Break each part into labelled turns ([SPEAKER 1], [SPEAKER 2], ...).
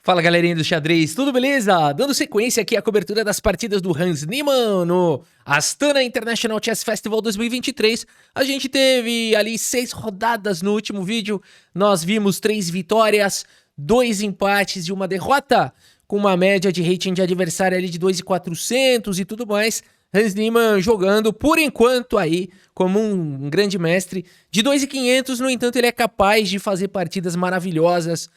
[SPEAKER 1] Fala galerinha do xadrez, tudo beleza? Dando sequência aqui à cobertura das partidas do Hans Niemann no Astana International Chess Festival 2023. A gente teve ali 6 rodadas no último vídeo, nós vimos 3 vitórias, 2 empates e uma derrota, com uma média de rating de adversário ali de 2.400 e tudo mais. Hans Niemann jogando, por enquanto, aí, como um grande mestre de 2.500, no entanto, ele é capaz de fazer partidas maravilhosas.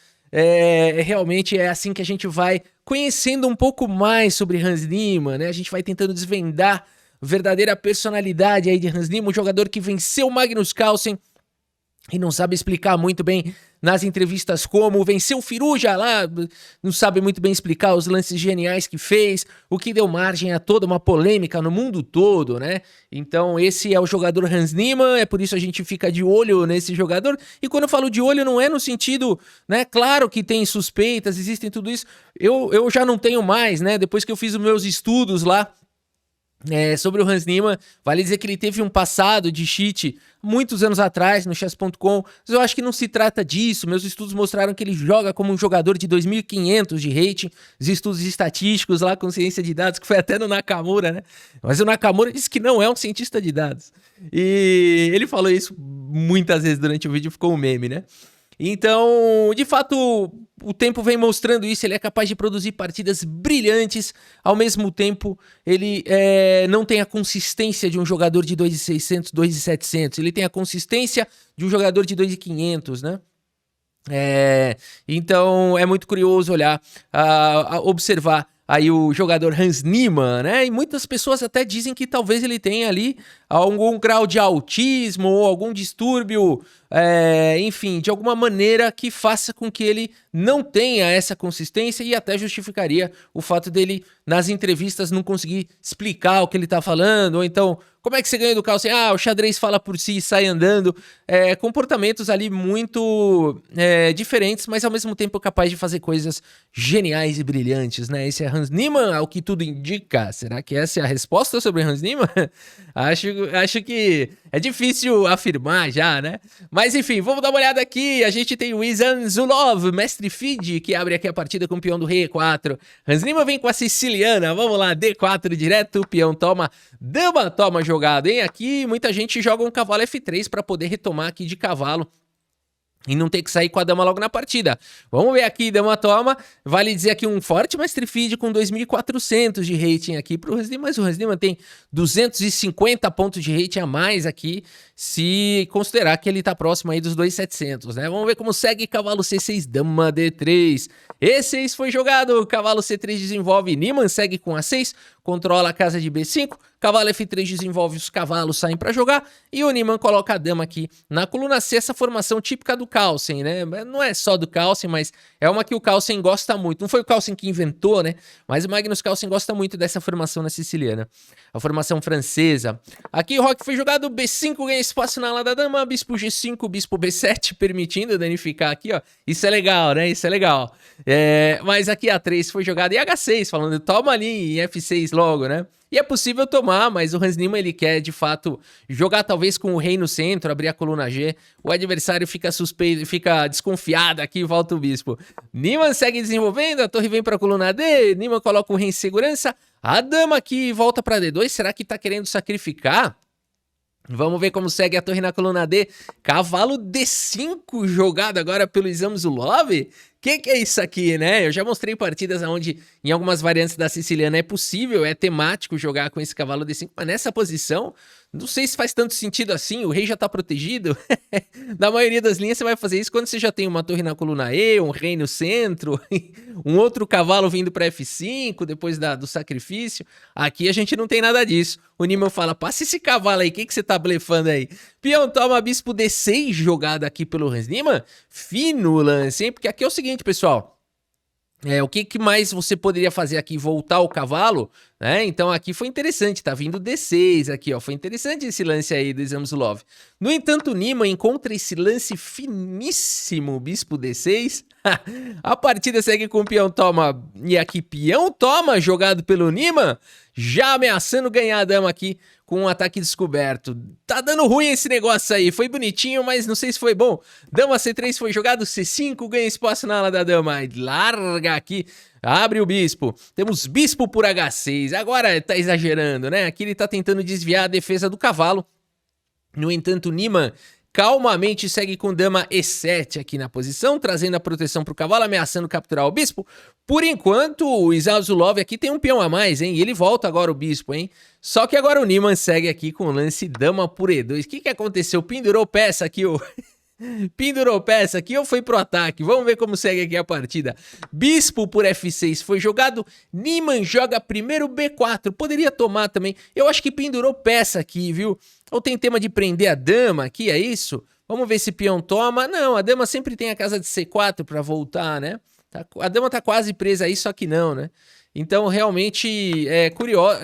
[SPEAKER 1] Realmente é assim que a gente vai conhecendo um pouco mais sobre Hans Niemann, né? A gente vai tentando desvendar a verdadeira personalidade aí de Hans Niemann, um jogador que venceu Magnus Carlsen e não sabe explicar muito bem nas entrevistas como venceu o Firuja lá, não sabe muito bem explicar os lances geniais que fez, o que deu margem a toda uma polêmica no mundo todo, né? Então esse é o jogador Hans Niemann, é por isso a gente fica de olho nesse jogador, e quando eu falo de olho não é no sentido, né, claro que tem suspeitas, existem tudo isso, eu já não tenho mais, né, depois que eu fiz os meus estudos lá, sobre o Hans Niemann, vale dizer que ele teve um passado de cheat muitos anos atrás no chess.com, mas eu acho que não se trata disso. Meus estudos mostraram que ele joga como um jogador de 2.500 de rating, os estudos estatísticos lá com ciência de dados, que foi até no Nakamura, né? Mas o Nakamura disse que não é um cientista de dados. E ele falou isso muitas vezes durante o vídeo, ficou um meme, né? Então, de fato, o tempo vem mostrando isso, ele é capaz de produzir partidas brilhantes, ao mesmo tempo ele não tem a consistência de um jogador de 2.600, 2.700, ele tem a consistência de um jogador de 2.500, né? Então é muito curioso olhar, observar aí o jogador Hans Niemann, né? E muitas pessoas até dizem que talvez ele tenha ali algum grau de autismo ou algum distúrbio, enfim, de alguma maneira que faça com que ele não tenha essa consistência e até justificaria o fato dele, nas entrevistas, não conseguir explicar o que ele tá falando, ou então, como é que você ganha do Carlsen? O xadrez fala por si e sai andando. Comportamentos ali muito diferentes, mas ao mesmo tempo capaz de fazer coisas geniais e brilhantes, né? Esse é Hans Niemann, ao que tudo indica. Será que essa é a resposta sobre Hans Niemann? Acho que é difícil afirmar já, né? Mas enfim, vamos dar uma olhada aqui. A gente tem o Izan Zulov, mestre FIDE, que abre aqui a partida com o peão do rei E4. Hans Niemann vem com a siciliana. Vamos lá, D4 direto, peão toma, dama toma jogado, hein? Aqui muita gente joga um cavalo F3 para poder retomar aqui de cavalo e não ter que sair com a dama logo na partida. Vamos ver aqui, dama toma. Vale dizer aqui um forte mestre FIDE com 2.400 de rating aqui pro Hans Niemann, mas o Hans Niemann tem 250 pontos de rating a mais aqui, se considerar que ele tá próximo aí dos 2.700, né? Vamos ver como segue cavalo C6, dama D3. E6 foi jogado, cavalo C3 desenvolve, Niemann segue com A6, controla a casa de B5, cavalo F3 desenvolve, os cavalos saem para jogar e o Niemann coloca a dama aqui na coluna C, essa formação típica do Carlsen, né? Não é só do Carlsen, mas é uma que o Carlsen gosta muito. Não foi o Carlsen que inventou, né? Mas o Magnus Carlsen gosta muito dessa formação na siciliana. A formação francesa. Aqui o roque foi jogado, B5 ganha espaço na ala da dama, bispo G5, bispo B7, permitindo danificar aqui, ó. Isso é legal, né? Isso é legal. Mas aqui A3 foi jogado e H6, falando, toma ali em F6 logo, né? E é possível tomar, mas o Hans Niemann ele quer, de fato, jogar talvez com o rei no centro, abrir a coluna G. O adversário fica suspeito, fica desconfiado aqui e volta o bispo. Niemann segue desenvolvendo, a torre vem para a coluna D, Niemann coloca o rei em segurança. A dama aqui volta para D2, será que tá querendo sacrificar? Vamos ver como segue a torre na coluna D. Cavalo D5 jogado agora pelo Izan Zulov. Que é isso aqui, né? Eu já mostrei partidas onde, em algumas variantes da siciliana, é possível, é temático jogar com esse cavalo D5, mas nessa posição, não sei se faz tanto sentido assim, o rei já tá protegido. Na maioria das linhas você vai fazer isso quando você já tem uma torre na coluna E, um rei no centro, um outro cavalo vindo para F5, depois do sacrifício. Aqui a gente não tem nada disso. O Niemann fala, passa esse cavalo aí, o que você tá blefando aí? Peão toma bispo D6 jogado aqui pelo Hans Niemann. Fino lance, hein? Porque aqui é o seguinte, pessoal. O que mais você poderia fazer aqui? Voltar o cavalo, né? Então aqui foi interessante, tá vindo D6 aqui, ó. Foi interessante esse lance aí do Zamzulov. No entanto, o Nima encontra esse lance finíssimo, bispo D6. A partida segue com o peão toma, e aqui peão toma, jogado pelo Nima, já ameaçando ganhar a dama aqui com um ataque descoberto. Tá dando ruim esse negócio aí, foi bonitinho, mas não sei se foi bom. Dama C3 foi jogado, C5 ganha espaço na ala da dama, larga aqui, abre o bispo. Temos bispo por H6, agora tá exagerando, né? Aqui ele tá tentando desviar a defesa do cavalo. No entanto, Nima calmamente segue com dama E7 aqui na posição, trazendo a proteção para o cavalo, ameaçando capturar o bispo. Por enquanto, o Zamzulov aqui tem um peão a mais, hein? E ele volta agora o bispo, hein? Só que agora o Niemann segue aqui com o lance dama por E2. O que aconteceu? Pendurou peça aqui, ô... Pendurou peça aqui ou foi pro ataque? Vamos ver como segue aqui a partida. Bispo por F6 foi jogado. Niemann joga primeiro B4. Poderia tomar também. Eu acho que pendurou peça aqui, viu? Ou tem tema de prender a dama aqui, é isso? Vamos ver se peão toma. Não, a dama sempre tem a casa de C4 pra voltar, né? A dama tá quase presa aí, só que não, né? Então, realmente, é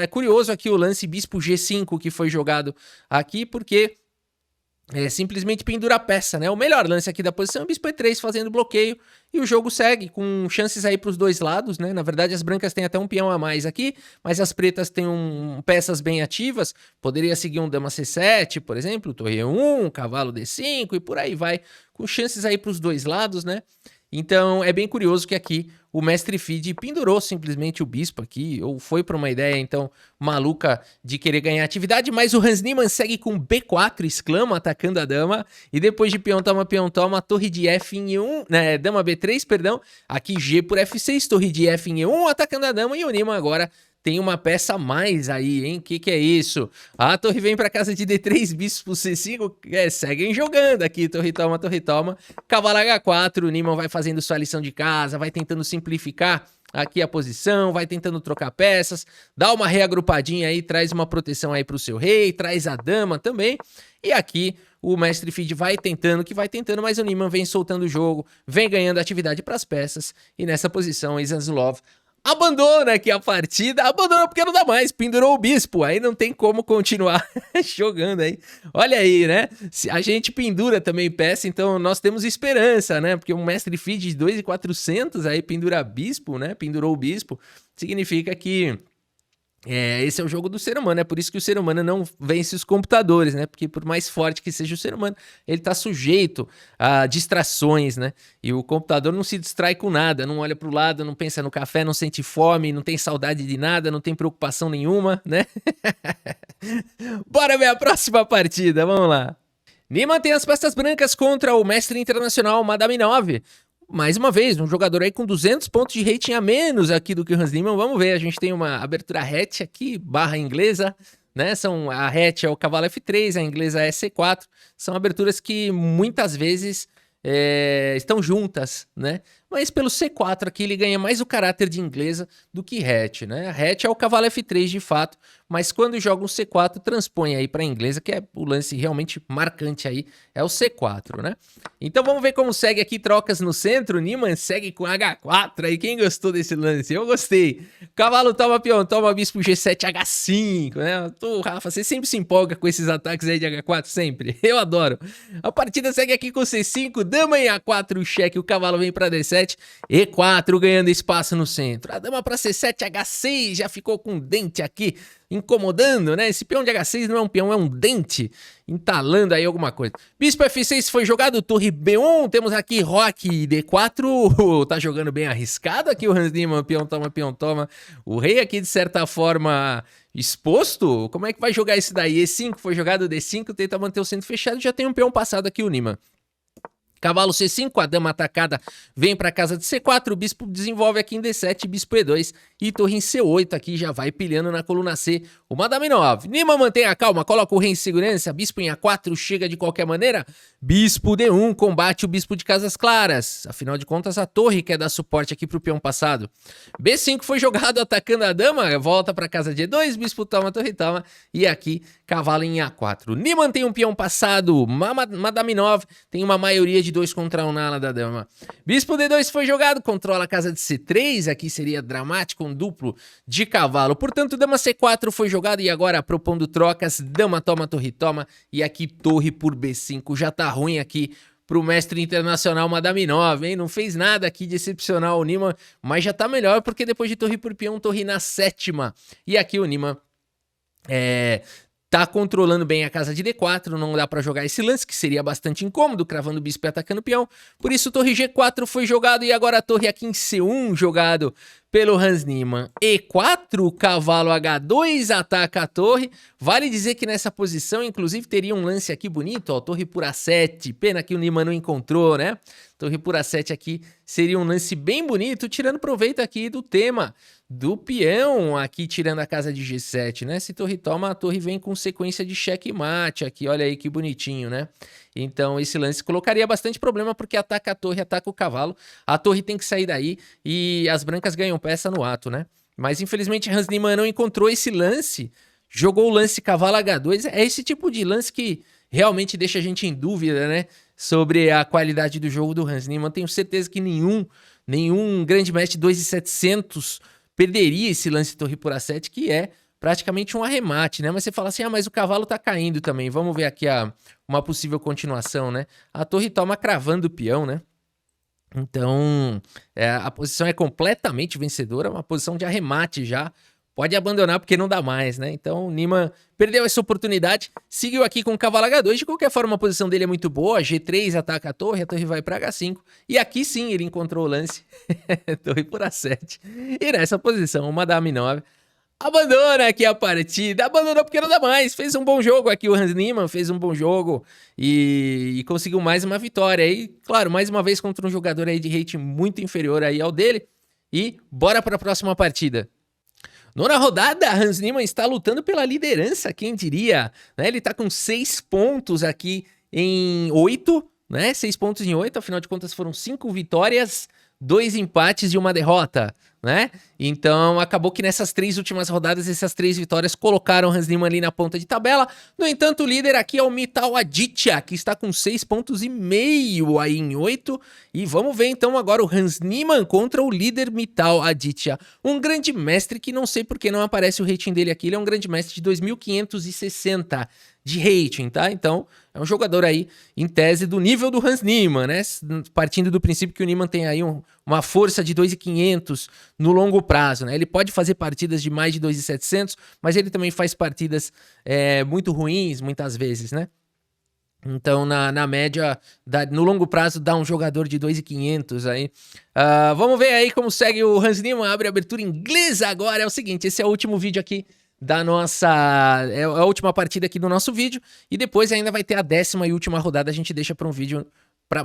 [SPEAKER 1] curioso aqui o lance bispo G5 que foi jogado aqui, porque... simplesmente pendura a peça, né? O melhor lance aqui da posição é o bispo E3 fazendo bloqueio e o jogo segue com chances aí para os dois lados, né? Na verdade, as brancas têm até um peão a mais aqui, mas as pretas têm peças bem ativas. Poderia seguir um dama C7, por exemplo, torre E1, cavalo D5 e por aí vai, com chances aí para os dois lados, né? Então, é bem curioso que aqui o mestre Fide pendurou simplesmente o bispo aqui, ou foi para uma ideia, então, maluca de querer ganhar atividade, mas o Hans Niemann segue com B4, exclama, atacando a dama, e depois de peão toma, torre de F em E1, né, dama B3, perdão, aqui G por F6, torre de F em E1, atacando a dama, e o Niemann agora... tem uma peça a mais aí, hein? Que é isso? A torre vem para casa de D3, bispo C5, seguem jogando aqui, torre toma. Cavalo H4, o Niemann vai fazendo sua lição de casa, vai tentando simplificar aqui a posição, vai tentando trocar peças, dá uma reagrupadinha aí, traz uma proteção aí pro seu rei, traz a dama também. E aqui o mestre Fide vai tentando, mas o Niemann vem soltando o jogo, vem ganhando atividade para as peças. E nessa posição, o Zamzulov abandona aqui a partida, abandona porque não dá mais, pendurou o bispo, aí não tem como continuar jogando aí. Olha aí, né? Se a gente pendura também peça, então nós temos esperança, né? Porque um mestre Fide de 2.400 aí pendura bispo, né? Pendurou o bispo, significa que... esse é o jogo do ser humano, é por isso que o ser humano não vence os computadores, né? Porque por mais forte que seja o ser humano, ele tá sujeito a distrações, né? E o computador não se distrai com nada, não olha pro lado, não pensa no café, não sente fome, não tem saudade de nada, não tem preocupação nenhuma, né? Bora ver a próxima partida, vamos lá. Niemann tem as peças brancas contra o mestre internacional Madame 9. Mais uma vez, um jogador aí com 200 pontos de rating a menos aqui do que o Hans Niemann. Vamos ver, a gente tem uma abertura hatch aqui, barra inglesa, né? A hatch é o cavalo F3, a inglesa é C4. São aberturas que muitas vezes estão juntas, né? Mas pelo C4 aqui ele ganha mais o caráter de inglesa do que hatch, né? A hatch é o cavalo F3 de fato, mas quando joga um C4 transpõe aí para inglesa, que é o lance realmente marcante aí, é o C4, né? Então vamos ver como segue aqui, trocas no centro. Niemann segue com H4 aí, quem gostou desse lance? Eu gostei. Cavalo toma peão, toma bispo G7, H5, né? Rafa, você sempre se empolga com esses ataques aí de H4, sempre. Eu adoro. A partida segue aqui com C5, dama em A4, cheque, o cavalo vem para D7, E4 ganhando espaço no centro. A dama para C7, H6 já ficou com dente aqui, incomodando, né? Esse peão de H6 não é um peão, é um dente, entalando aí alguma coisa. Bispo F6 foi jogado, torre B1, temos aqui roque D4, tá jogando bem arriscado aqui o Hans Niemann, peão toma. O rei aqui, de certa forma, exposto. Como é que vai jogar isso daí? E5 foi jogado, D5, tenta manter o centro fechado, já tem um peão passado aqui o Niemann. Cavalo C5, a dama atacada vem para casa de C4, o bispo desenvolve aqui em D7, bispo E2 e torre em C8 aqui já vai pilhando na coluna C o Madame 9. Niemann mantém a calma, coloca o rei em segurança, bispo em A4 chega de qualquer maneira, bispo D1 combate o bispo de casas claras, afinal de contas a torre quer dar suporte aqui pro peão passado. B5 foi jogado atacando a dama, volta para casa de E2, bispo toma, torre toma e aqui cavalo em A4. Niemann tem um peão passado, Madame 9 tem uma maioria de 2 contra um na ala da dama. Bispo D2 foi jogado, controla a casa de C3, aqui seria dramático, um duplo de cavalo. Portanto, dama C4 foi jogado e agora propondo trocas, dama toma, torre toma e aqui torre por B5. Já tá ruim aqui pro mestre internacional Madame 9, hein? Não fez nada aqui de excepcional o Niemann, mas já tá melhor porque depois de torre por peão, torre na 7ª. E aqui o Niemann tá controlando bem a casa de D4, não dá pra jogar esse lance, que seria bastante incômodo, cravando o bispo e atacando o peão. Por isso, torre G4 foi jogado e agora a torre aqui em C1 jogado pelo Hans Niemann. E4, cavalo H2 ataca a torre. Vale dizer que nessa posição, inclusive, teria um lance aqui bonito, ó, torre por A7. Pena que o Niemann não encontrou, né? Torre por A7 aqui seria um lance bem bonito, tirando proveito aqui do tema do peão, aqui tirando a casa de G7, né? Se torre toma, a torre vem com sequência de checkmate aqui, olha aí que bonitinho, né? Então esse lance colocaria bastante problema porque ataca a torre, ataca o cavalo, a torre tem que sair daí e as brancas ganham peça no ato, né? Mas infelizmente Hans Niemann não encontrou esse lance, jogou o lance cavalo H2, é esse tipo de lance que realmente deixa a gente em dúvida, né? Sobre a qualidade do jogo do Hans Niemann. Tenho certeza que nenhum grande mestre 2.700 perderia esse lance torre por A7, que é praticamente um arremate, né? Mas você fala assim, ah, mas o cavalo tá caindo também. Vamos ver aqui uma possível continuação, né? A torre toma cravando o peão, né? Então, a posição é completamente vencedora, uma posição de arremate já. Pode abandonar porque não dá mais, né? Então o Niemann perdeu essa oportunidade, seguiu aqui com o cavalo H2, de qualquer forma a posição dele é muito boa, G3 ataca a torre vai para H5, e aqui sim ele encontrou o lance, torre por A7, e nessa posição o Madame 9 abandona aqui a partida, abandonou porque não dá mais, fez um bom jogo aqui o Hans Niemann, fez um bom jogo e conseguiu mais uma vitória aí, claro, mais uma vez contra um jogador aí de rating muito inferior aí ao dele, e bora para a próxima partida. Nona rodada, Hans Niemann está lutando pela liderança, quem diria, né? Ele está com 6 pontos aqui em 8, né? 6 pontos em 8, afinal de contas foram 5 vitórias, 2 empates e 1 derrota, né? Então acabou que nessas 3 últimas rodadas, essas 3 vitórias colocaram o Hans Niemann ali na ponta de tabela. No entanto, o líder aqui é o Mittal Aditya, que está com 6,5 pontos aí em 8. E vamos ver então agora o Hans Niemann contra o líder Mittal Aditya. Um grande mestre que não sei por que não aparece o rating dele aqui. Ele é um grande mestre de 2.560 de rating, tá? Então, é um jogador aí, em tese, do nível do Hans Niemann, né? Partindo do princípio que o Niemann tem aí uma força de 2.500 no longo prazo, né? Ele pode fazer partidas de mais de 2.700, mas ele também faz partidas muito ruins, muitas vezes, né? Então, na média, no longo prazo, dá um jogador de 2.500 aí. Vamos ver aí como segue o Hans Niemann. Abre a abertura inglesa agora. É o seguinte, esse é o último vídeo aqui da nossa... É a última partida aqui do nosso vídeo. E depois ainda vai ter a 10ª e última rodada. A gente deixa para um vídeo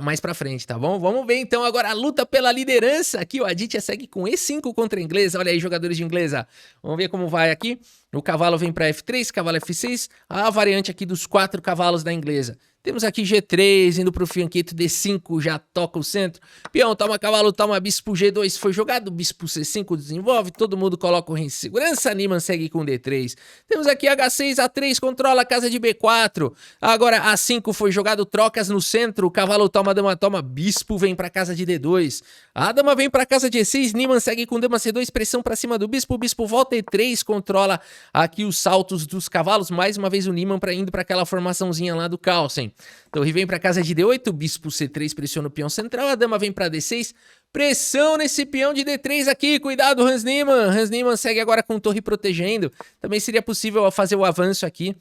[SPEAKER 1] mais pra frente, tá bom? Vamos ver então agora a luta pela liderança. Aqui o Aditya segue com E5 contra a inglesa. Olha aí, jogadores de inglesa. Vamos ver como vai aqui. O cavalo vem para F3, cavalo F6. A variante aqui dos 4 cavalos da inglesa. Temos aqui G3, indo pro fianqueto, D5, já toca o centro. Peão, toma cavalo, toma bispo, G2 foi jogado, bispo C5 desenvolve, todo mundo coloca o rei em segurança, Niemann segue com D3. Temos aqui H6, A3, controla a casa de B4. Agora A5 foi jogado, trocas no centro, cavalo toma, dama toma, bispo vem pra casa de D2. A dama vem pra casa de E6, Niemann segue com dama C2, pressão pra cima do bispo, bispo volta E3, controla aqui os saltos dos cavalos, mais uma vez o Niemann indo pra aquela formaçãozinha lá do Carlsen. Torre vem para casa de D8, bispo C3 pressiona o peão central, a dama vem para D6, pressão nesse peão de D3 aqui, cuidado Hans Niemann. Hans Niemann segue agora com torre protegendo, também seria possível fazer o avanço aqui,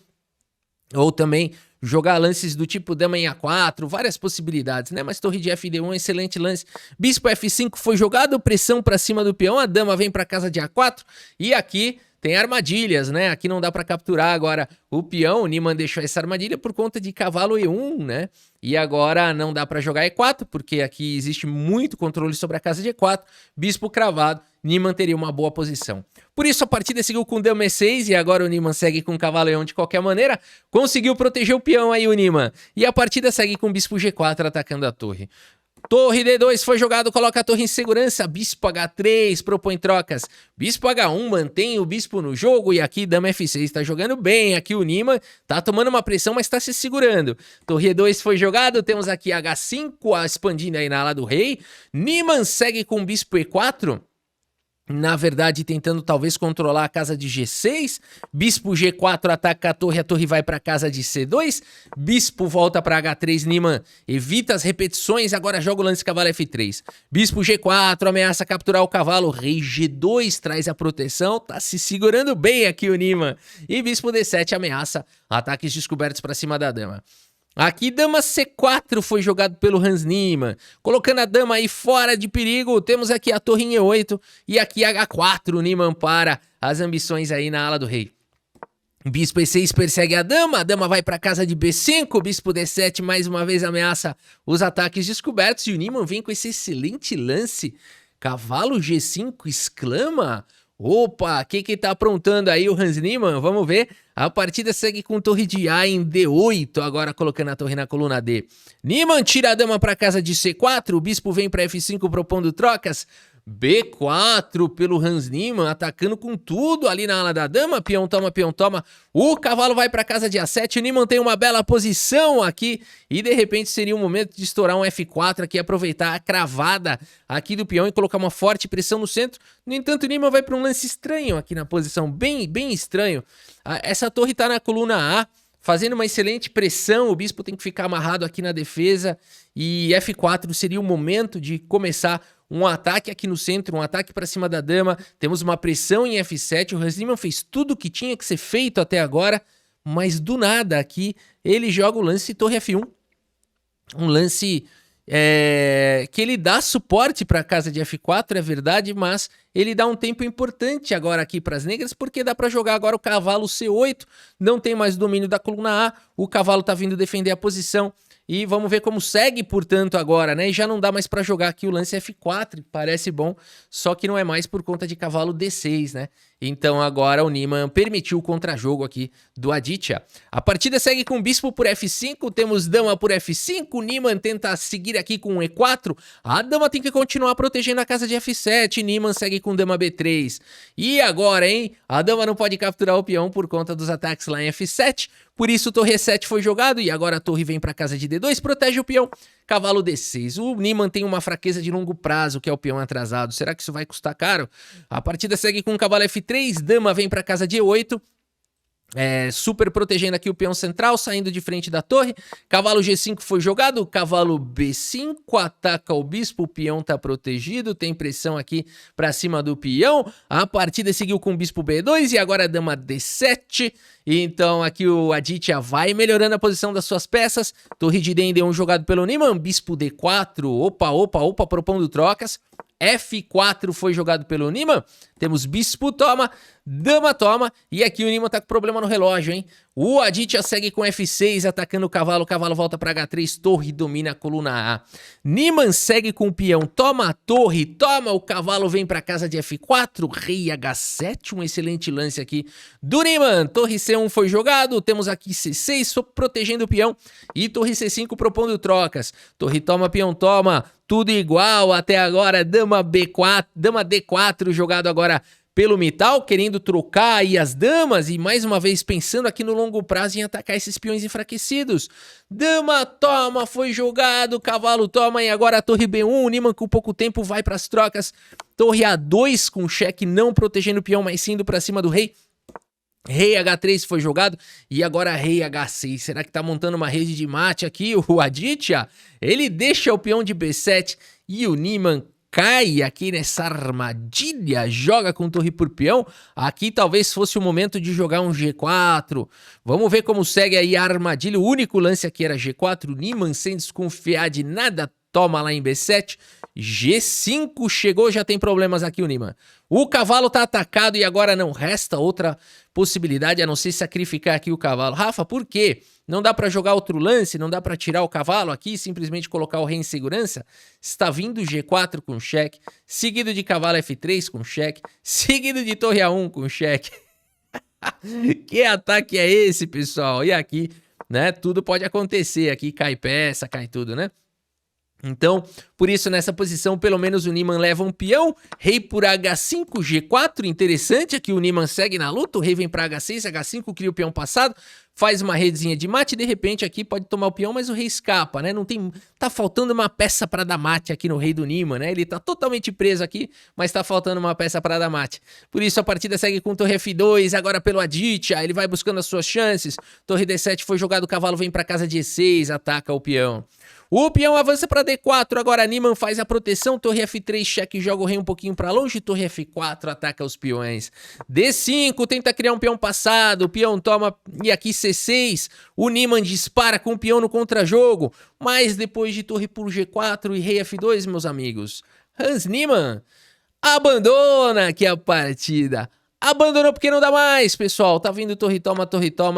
[SPEAKER 1] ou também jogar lances do tipo dama em A4, várias possibilidades, né? Mas torre de FD1, excelente lance. Bispo F5 foi jogado, pressão para cima do peão, a dama vem para casa de A4, e aqui tem armadilhas, né? Aqui não dá para capturar agora o peão. O Niemann deixou essa armadilha por conta de cavalo E1, né? E agora não dá para jogar E4, porque aqui existe muito controle sobre a casa de E4. Bispo cravado, Niemann teria uma boa posição. Por isso a partida seguiu com dama E6 e agora o Niemann segue com cavalo E1 de qualquer maneira. Conseguiu proteger o peão aí o Niemann. E a partida segue com bispo G4 atacando a torre. Torre D2 foi jogado, coloca a torre em segurança. Bispo H3 propõe trocas. Bispo H1 mantém o bispo no jogo. E aqui dama F6 tá jogando bem. Aqui o Niemann tá tomando uma pressão, mas tá se segurando. Torre E2 foi jogado. Temos aqui H5 expandindo aí na ala do rei. Niemann segue com bispo E4. Na verdade, tentando talvez controlar a casa de G6. Bispo G4 ataca a torre vai para a casa de C2. Bispo volta para H3, Niemann evita as repetições, agora joga o lance cavalo F3. Bispo G4 ameaça capturar o cavalo, rei G2 traz a proteção, tá se segurando bem aqui o Niemann. E bispo D7 ameaça ataques descobertos para cima da dama. Aqui dama C4 foi jogado pelo Hans Niemann, colocando a dama aí fora de perigo. Temos aqui a torre em E8 e aqui H4, o Niemann para as ambições aí na ala do rei. Bispo E6 persegue a dama vai para casa de B5, bispo D7 mais uma vez ameaça os ataques descobertos e o Niemann vem com esse excelente lance. Cavalo G5 exclama... Opa, o que tá aprontando aí o Hans Niemann? Vamos ver. A partida segue com torre de A em D8, agora colocando a torre na coluna D. Niemann tira a dama para casa de C4, o bispo vem para F5 propondo trocas. B4 pelo Hans Niemann, atacando com tudo ali na ala da dama. Peão toma. O cavalo vai para casa de A7. O Niemann tem uma bela posição aqui. E de repente seria o momento de estourar um F4 aqui, aproveitar a cravada aqui do peão e colocar uma forte pressão no centro. No entanto, o Niemann vai para um lance estranho aqui na posição, bem estranho. Essa torre está na coluna A, fazendo uma excelente pressão. O bispo tem que ficar amarrado aqui na defesa. E F4 seria o momento de começar um ataque aqui no centro, um ataque para cima da dama. Temos uma pressão em F7. O Hans Niemann fez tudo o que tinha que ser feito até agora, mas do nada aqui ele joga o lance torre F1. Um lance que ele dá suporte para a casa de F4, é verdade, mas ele dá um tempo importante agora aqui para as negras, porque dá para jogar agora o cavalo C8. Não tem mais o domínio da coluna A, o cavalo tá vindo defender a posição. E vamos ver como segue, portanto, agora, né? E já não dá mais para jogar aqui o lance F4, parece bom, só que não é mais por conta de cavalo D6, né? Então agora o Niemann permitiu o contrajogo aqui do Aditya. A partida segue com bispo por F5, temos dama por F5, o Niemann tenta seguir aqui com E4, a dama tem que continuar protegendo a casa de F7, Niemann segue com dama B3. E agora, hein? A dama não pode capturar o peão por conta dos ataques lá em F7, por isso torre E7 foi jogado e agora a torre vem para casa de D2, protege o peão. Cavalo D6. O Niemann tem uma fraqueza de longo prazo, que é o peão atrasado. Será que isso vai custar caro? A partida segue com o cavalo F3, dama vem para casa de E8. Super protegendo aqui o peão central, saindo de frente da torre. Cavalo G5 foi jogado, cavalo B5 ataca o bispo, o peão tá protegido, tem pressão aqui pra cima do peão. A partida seguiu com o bispo B2 e agora a dama D7. Então aqui o Aditya vai melhorando a posição das suas peças. Torre de D em D1 jogado pelo Niemann, bispo D4, opa, propondo trocas. F4 foi jogado pelo Niemann. Temos bispo toma, dama toma. E aqui o Niemann tá com problema no relógio, hein? O Aditya segue com F6, atacando o cavalo volta para H3, torre domina a coluna A. Niemann segue com o peão, toma a torre, toma, o cavalo vem para casa de F4, rei H7, um excelente lance aqui do Niemann. Torre C1 foi jogado, temos aqui C6 protegendo o peão e torre C5 propondo trocas. Torre toma, peão toma, tudo igual até agora, dama B4, dama D4 jogado agora pelo Mittal, querendo trocar aí as damas e mais uma vez pensando aqui no longo prazo em atacar esses peões enfraquecidos. Dama toma, foi jogado, cavalo toma e agora a torre B1, o Niemann com pouco tempo vai para as trocas. Torre A2 com cheque, não protegendo o peão, mas indo para cima do rei. Rei H3 foi jogado e agora rei H6. Será que tá montando uma rede de mate aqui o Aditya? Ele deixa o peão de B7 e o Niemann cai aqui nessa armadilha, joga com torre por peão. Aqui talvez fosse o momento de jogar um G4. Vamos ver como segue aí a armadilha. O único lance aqui era G4. Niemann sem desconfiar de nada, toma lá em B7. G5 chegou, já tem problemas aqui o Niemann. O cavalo tá atacado e agora não resta outra possibilidade a não ser sacrificar aqui o cavalo. Rafa, por quê? Não dá para jogar outro lance? Não dá para tirar o cavalo aqui e simplesmente colocar o rei em segurança? Está vindo G4 com cheque, seguido de cavalo F3 com cheque, seguido de torre A1 com cheque. Que ataque é esse, pessoal? E aqui, né, tudo pode acontecer. Aqui cai peça, cai tudo, né? Então, Por isso, nessa posição, pelo menos o Niemann leva um peão. Rei por H5, G4, interessante. Aqui o Niemann segue na luta, o rei vem para H6, H5, cria o peão passado. Faz uma redezinha de mate, de repente aqui pode tomar o peão, mas o rei escapa, né? Não tem, tá faltando uma peça para dar mate aqui no rei do Niemann, né? Ele tá totalmente preso aqui, mas tá faltando uma peça para dar mate. Por isso a partida segue com torre F2, agora pelo Aditya, ele vai buscando as suas chances. Torre D7 foi jogado, o cavalo vem para casa de E6, ataca o peão. O peão avança para D4, agora Niemann faz a proteção, torre F3, cheque, joga o rei um pouquinho para longe, torre F4, ataca os peões. D5, tenta criar um peão passado, o peão toma, e aqui C6, o Niemann dispara com o peão no contrajogo, mas depois de torre por G4 e rei F2, meus amigos, Hans Niemann abandona aqui a partida. Abandonou porque não dá mais, pessoal, tá vindo torre toma,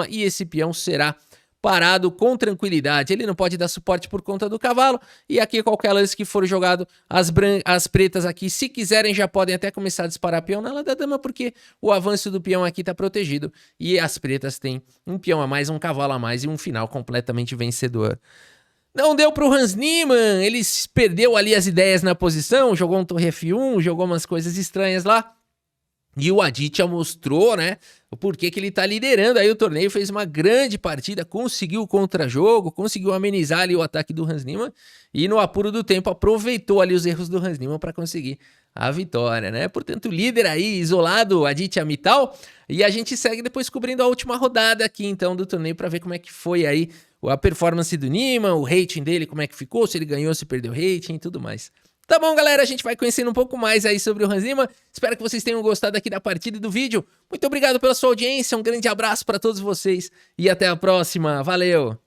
[SPEAKER 1] e esse peão será parado com tranquilidade. Ele não pode dar suporte por conta do cavalo. E aqui qualquer lance que for jogado, as pretas aqui, se quiserem, já podem até começar a disparar peão na ala da dama, porque o avanço do peão aqui tá protegido. E as pretas têm um peão a mais, um cavalo a mais e um final completamente vencedor. Não deu pro Hans Niemann, ele perdeu ali as ideias na posição, jogou um torre F1, jogou umas coisas estranhas lá. E o Aditya mostrou, né, o porquê que ele tá liderando aí o torneio, fez uma grande partida, conseguiu o contra-jogo, conseguiu amenizar ali o ataque do Hans Niemann e no apuro do tempo aproveitou ali os erros do Hans Niemann para conseguir a vitória, né? Portanto, líder aí, isolado, Aditya Mittal, e a gente segue depois cobrindo a última rodada aqui então do torneio para ver como é que foi aí a performance do Niemann, o rating dele, como é que ficou, se ele ganhou, se perdeu rating e tudo mais. Tá bom, galera, a gente vai conhecendo um pouco mais aí sobre o Hans Niemann. Espero que vocês tenham gostado aqui da partida e do vídeo. Muito obrigado pela sua audiência, um grande abraço para todos vocês e até a próxima. Valeu!